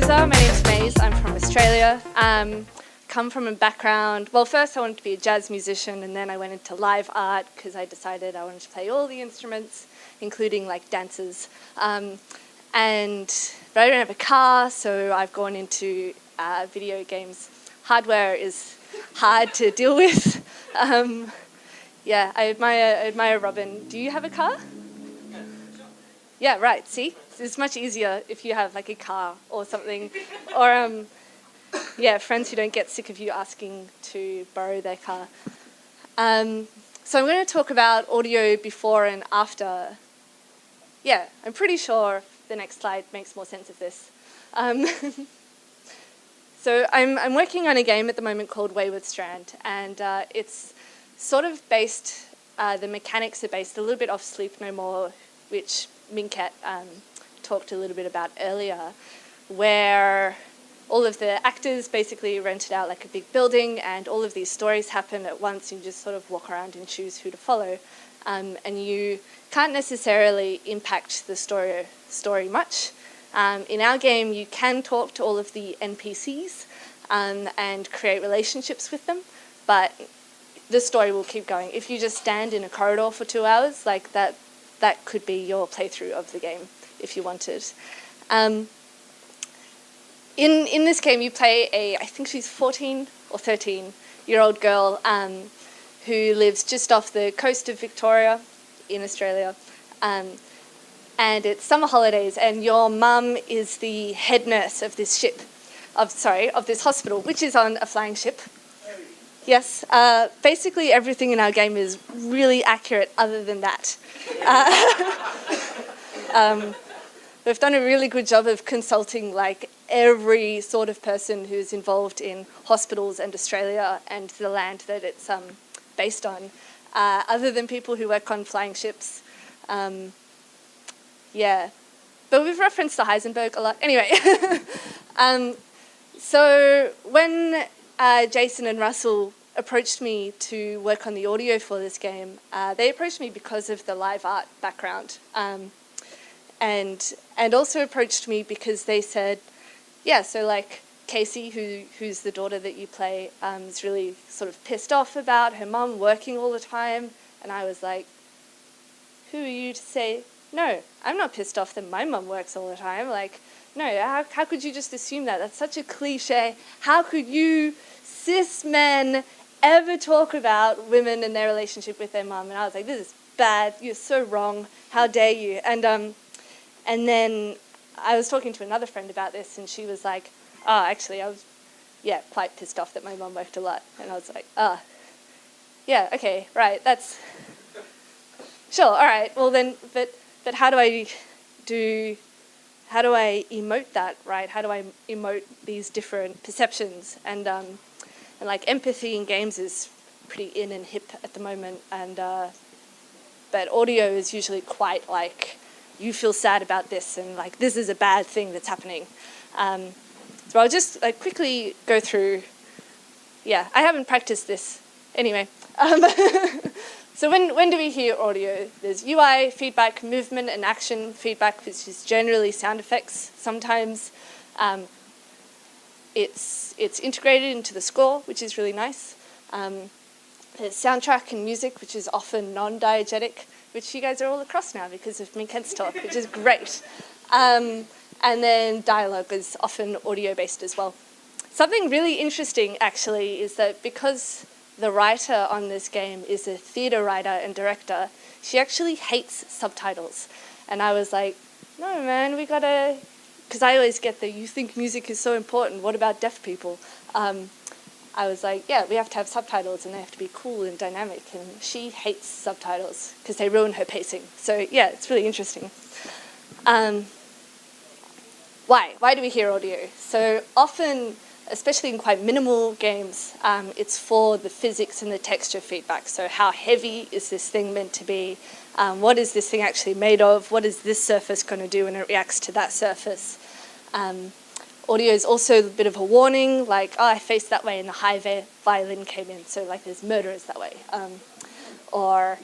user. My name's Maize. I'm from Australia. Come from a background, well, first I wanted to be a jazz musician, and then I went into live art because I decided I wanted to play all the instruments, including like dances. But I don't have a car, so I've gone into video games. Hardware is hard to deal with. Yeah, I admire Robin. Do you have a car? Yeah, right, see? It's much easier if you have like a car or something. Or, yeah, friends who don't get sick of you asking to borrow their car. So I'm going to talk about audio before and after. Yeah, I'm pretty sure the next slide makes more sense of this. So I'm working on a game at the moment called Wayward Strand, and it's sort of based, the mechanics are based a little bit off Sleep No More, which Minkat talked a little bit about earlier, where all of the actors basically rented out like a big building, and all of these stories happen at once. You just sort of walk around and choose who to follow, and you can't necessarily impact the story much. In our game, you can talk to all of the NPCs and create relationships with them, but the story will keep going. If you just stand in a corridor for 2 hours, like that could be your playthrough of the game if you wanted. In this game, you play I think she's 14 or 13-year-old girl who lives just off the coast of Victoria in Australia. And it's summer holidays, and your mum is the head nurse of this of this hospital, which is on a flying ship. Yes, basically everything in our game is really accurate other than that. We've done a really good job of consulting like every sort of person who's involved in hospitals and Australia and the land that it's based on, other than people who work on flying ships. Yeah, but we've referenced the Heisenberg a lot. Anyway, so when Jason and Russell approached me to work on the audio for this game, they approached me because of the live art background, and also approached me because they said, yeah, so like Casey, who's the daughter that you play, is really sort of pissed off about her mum working all the time, and I was like, who are you to say, no, I'm not pissed off that my mum works all the time. Like, no, how could you just assume that? That's such a cliche. How could you, cis men, ever talk about women and their relationship with their mum? And I was like, this is bad. You're so wrong. How dare you? And then I was talking to another friend about this, and she was like, oh, actually, I was, yeah, quite pissed off that my mum worked a lot. And I was like, yeah, okay, right, that's, sure, all right, well then, but how do I emote that, right? How do I emote these different perceptions? And like empathy in games is pretty in and hip at the moment, and but audio is usually quite like, you feel sad about this, and like this is a bad thing that's happening. So I'll just quickly go through. Yeah, I haven't practiced this anyway. So when do we hear audio? There's UI feedback, movement and action feedback, which is generally sound effects. Sometimes it's integrated into the score, which is really nice. There's soundtrack and music, which is often non-diegetic, which you guys are all across now because of Minkent's talk, which is great. And then dialogue is often audio-based as well. Something really interesting, actually, is that because the writer on this game is a theatre writer and director, she actually hates subtitles. And I was like, no, man, we gotta... Because I always get the, you think music is so important, what about deaf people? I was like, yeah, we have to have subtitles and they have to be cool and dynamic. And she hates subtitles because they ruin her pacing. So yeah, it's really interesting. Why do we hear audio? So often, especially in quite minimal games, it's for the physics and the texture feedback. So how heavy is this thing meant to be? What is this thing actually made of? What is this surface going to do when it reacts to that surface? Audio is also a bit of a warning, like, oh, I faced that way and the high violin came in, so like there's murderers that way. Or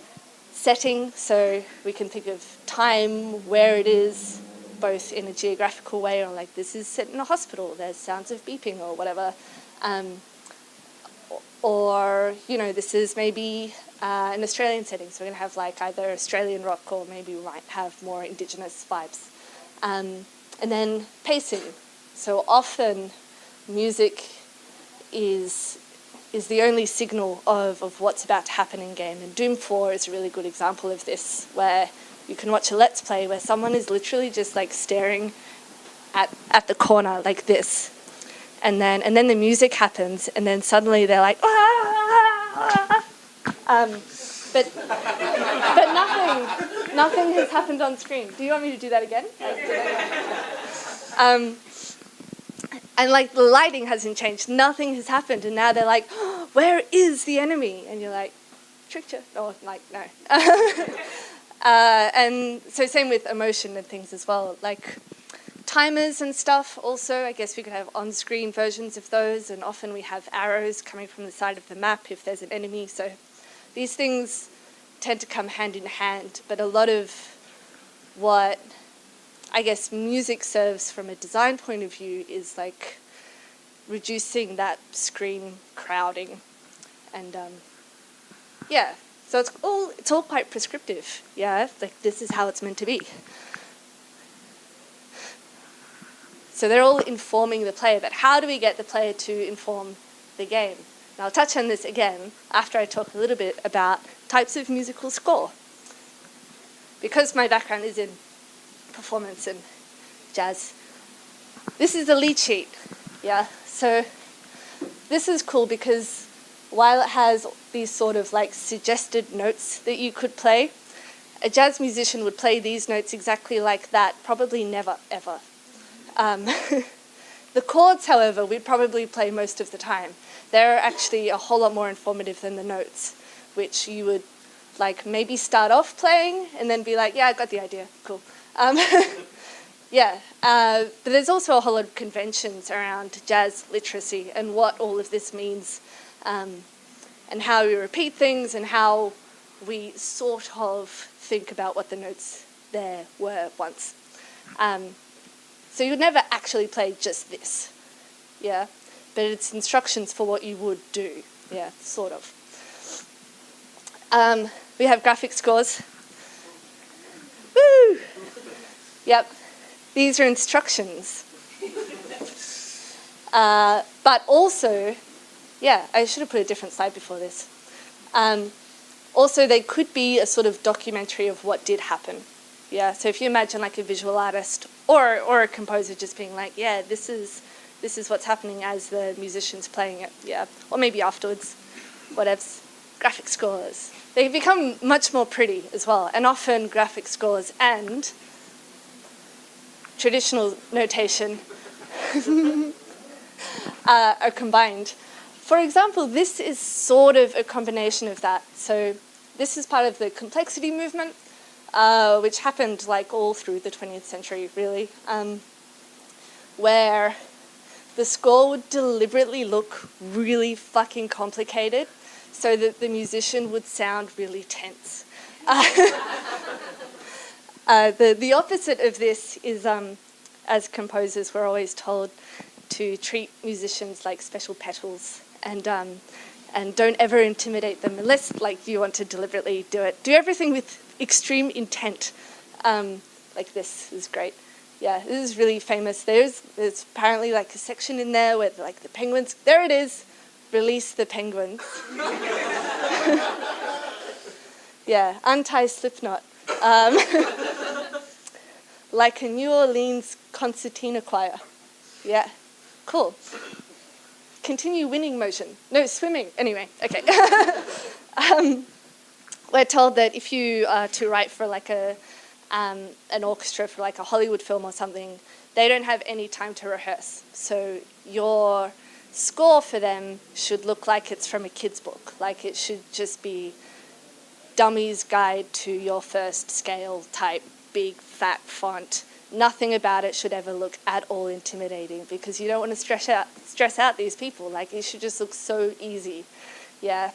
setting, so we can think of time, where it is, both in a geographical way, or like this is set in a hospital, there's sounds of beeping or whatever. Or, you know, this is maybe an Australian setting, so we're going to have like either Australian rock or maybe we might have more indigenous vibes. And then pacing. So often music is the only signal of what's about to happen in game. And Doom 4 is a really good example of this, where you can watch a Let's Play where someone is literally just like staring at the corner like this. And then the music happens, and then suddenly they're like, ah! But nothing has happened on screen. Do you want me to do that again? And like the lighting hasn't changed, nothing has happened, and now they're like, oh, where is the enemy? And you're like, tricked you? Or like, no. And so same with emotion and things as well. Like timers and stuff also, I guess we could have on-screen versions of those, and often we have arrows coming from the side of the map if there's an enemy. So these things tend to come hand in hand, but a lot of what I guess music serves from a design point of view is like reducing that screen crowding. And yeah, so it's all quite prescriptive, yeah, like this is how it's meant to be. So they're all informing the player, but how do we get the player to inform the game? And I'll touch on this again after I talk a little bit about types of musical score. Because my background is in performance and jazz, this is the lead sheet, yeah? So this is cool because while it has these sort of like suggested notes that you could play, a jazz musician would play these notes exactly like that, probably never, ever. The chords, however, we'd probably play most of the time. They're actually a whole lot more informative than the notes, which you would like maybe start off playing and then be like, yeah, I got the idea, cool. Yeah, but there's also a whole lot of conventions around jazz literacy and what all of this means, and how we repeat things and how we sort of think about what the notes there were once. So you would never actually play just this, yeah, but it's instructions for what you would do, yeah, sort of. We have graphic scores. Woo! Yep, these are instructions. But also, yeah, I should have put a different slide before this. Also, they could be a sort of documentary of what did happen. Yeah, so if you imagine like a visual artist or a composer just being like, yeah, this is what's happening as the musician's playing it, yeah, or maybe afterwards, whatevs. Graphic scores. They become much more pretty as well, and often graphic scores and traditional notation are combined. For example, this is sort of a combination of that. So this is part of the complexity movement, which happened like all through the 20th century, really, where the score would deliberately look really fucking complicated so that the musician would sound really tense. The opposite of this is, as composers, we're always told to treat musicians like special petals and don't ever intimidate them unless like you want to deliberately do it. Do everything with extreme intent. Like this is great. Yeah, this is really famous. There's apparently like a section in there where like the penguins, there it is, release the penguins. Yeah, untie Slipknot. Like a New Orleans concertina choir. Yeah, cool. Continue winning motion. No, swimming. Anyway, okay. We're told that if you are to write for like an orchestra for like a Hollywood film or something, they don't have any time to rehearse. So your score for them should look like it's from a kid's book. Like it should just be Dummy's Guide to Your First Scale type, big fat font. Nothing about it should ever look at all intimidating because you don't want to stress out these people. Like it should just look so easy. Yeah.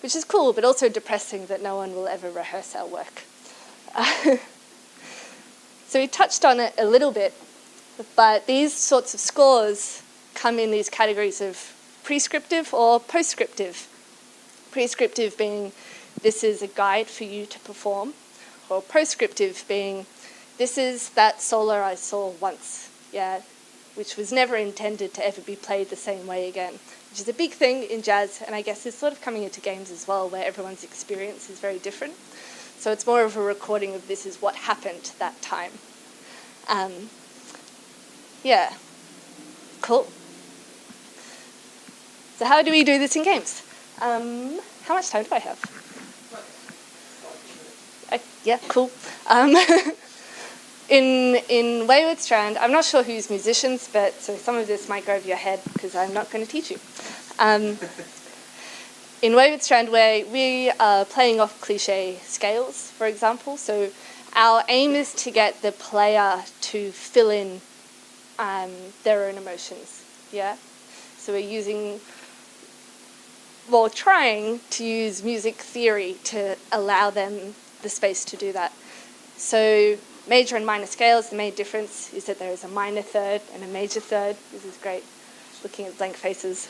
Which is cool, but also depressing that no one will ever rehearse our work. So we touched on it a little bit, but these sorts of scores come in these categories of prescriptive or postscriptive. Prescriptive being, this is a guide for you to perform, or postscriptive being, this is that solo I saw once, yeah, which was never intended to ever be played the same way again, which is a big thing in jazz, and I guess it's sort of coming into games as well, where everyone's experience is very different. So it's more of a recording of this is what happened that time. Yeah, cool. So how do we do this in games? How much time do I have? Yeah, cool. In Wayward Strand, I'm not sure who's musicians, but so some of this might go over your head because I'm not going to teach you. In Wayward Strand, where we are playing off cliche scales, for example, so our aim is to get the player to fill in their own emotions, yeah? So we're trying to use music theory to allow them the space to do that. So major and minor scales, the main difference is that there is a minor third and a major third. This is great, looking at blank faces.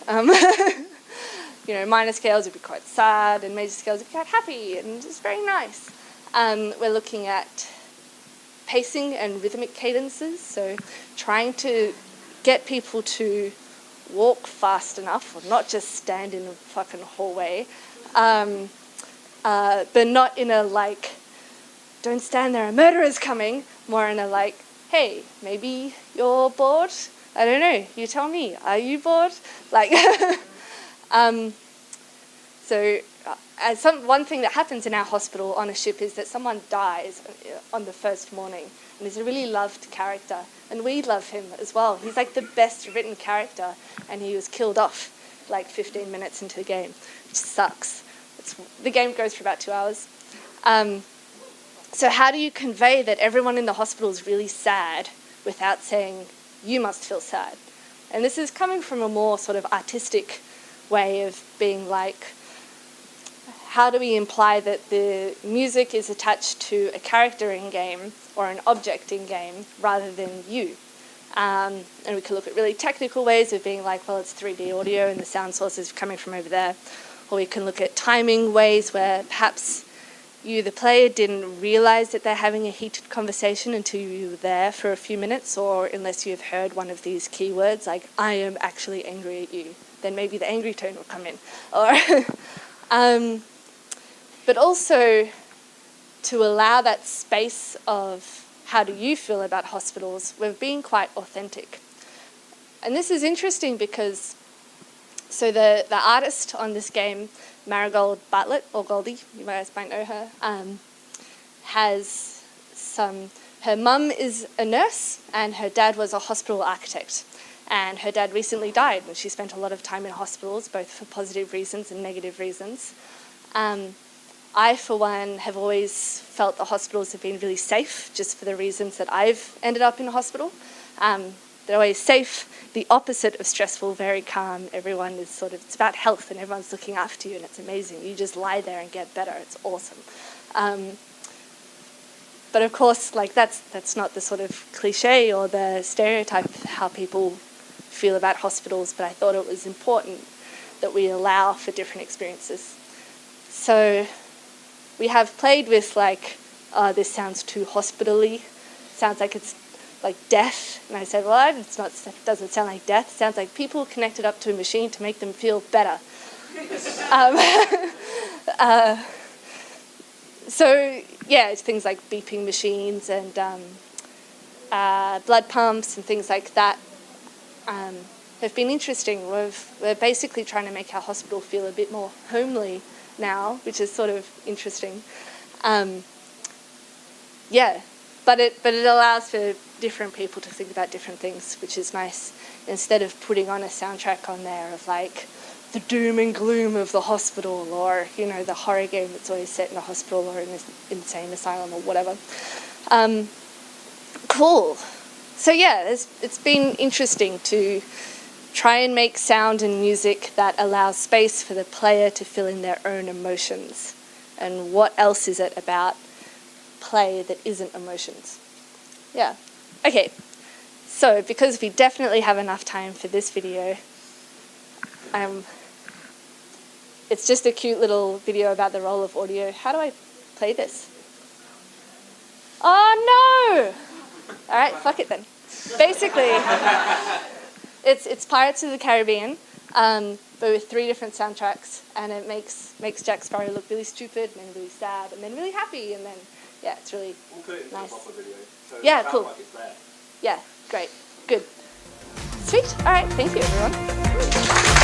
Minor scales would be quite sad, and major scales would be quite happy, and it's very nice. We're looking at pacing and rhythmic cadences, so trying to get people to walk fast enough, or not just stand in a fucking hallway, but not in a like, don't stand there, a murderer's coming, more in a like, hey, maybe you're bored? I don't know, you tell me, are you bored? Like, one thing that happens in our hospital on a ship is that someone dies on the first morning, and he's a really loved character, and we love him as well. He's like the best written character, and he was killed off like 15 minutes into the game, which sucks. The game goes for about 2 hours. So how do you convey that everyone in the hospital is really sad without saying, you must feel sad? And this is coming from a more sort of artistic way of being like, how do we imply that the music is attached to a character in game or an object in game rather than you? And we can look at really technical ways of being like, well, it's 3D audio and the sound source is coming from over there. Or we can look at timing ways where perhaps you, the player, didn't realize that they're having a heated conversation until you were there for a few minutes, or unless you've heard one of these keywords, like, I am actually angry at you. Then maybe the angry tone will come in. Or but also to allow that space of how do you feel about hospitals, we've been quite authentic. And this is interesting because, so the artist on this game, Marigold Bartlett, or Goldie, you guys might know her, her mum is a nurse and her dad was a hospital architect. And her dad recently died, and she spent a lot of time in hospitals, both for positive reasons and negative reasons. I, for one, have always felt the hospitals have been really safe, just for the reasons that I've ended up in a hospital. They're always safe, the opposite of stressful, very calm. Everyone is it's about health, and everyone's looking after you, and it's amazing. You just lie there and get better. It's awesome. But of course, like that's not the sort of cliche or the stereotype of how people feel about hospitals, but I thought it was important that we allow for different experiences. So we have played with like, this sounds too hospital-y, sounds like it's like death, and I said, well, it doesn't sound like death, it sounds like people connected up to a machine to make them feel better. So yeah, it's things like beeping machines and blood pumps and things like that have been interesting. We're basically trying to make our hospital feel a bit more homely now, which is sort of interesting. Yeah, but it allows for different people to think about different things, which is nice. Instead of putting on a soundtrack on there of like the doom and gloom of the hospital, or the horror game that's always set in a hospital or in an insane asylum or whatever. Cool. So yeah, it's been interesting to try and make sound and music that allows space for the player to fill in their own emotions. And what else is it about play that isn't emotions? Yeah. Okay. So, because we definitely have enough time for this video, it's just a cute little video about the role of audio. How do I play this? Oh no! All right, fuck it then. Basically, it's Pirates of the Caribbean, but with 3 different soundtracks, and it makes Jack Sparrow look really stupid, and then really sad, and then really happy, and then yeah, it's really We'll put it in nice. the video. So Yeah, it cool. like it's there. Yeah, great, good, sweet. All right, thank you everyone.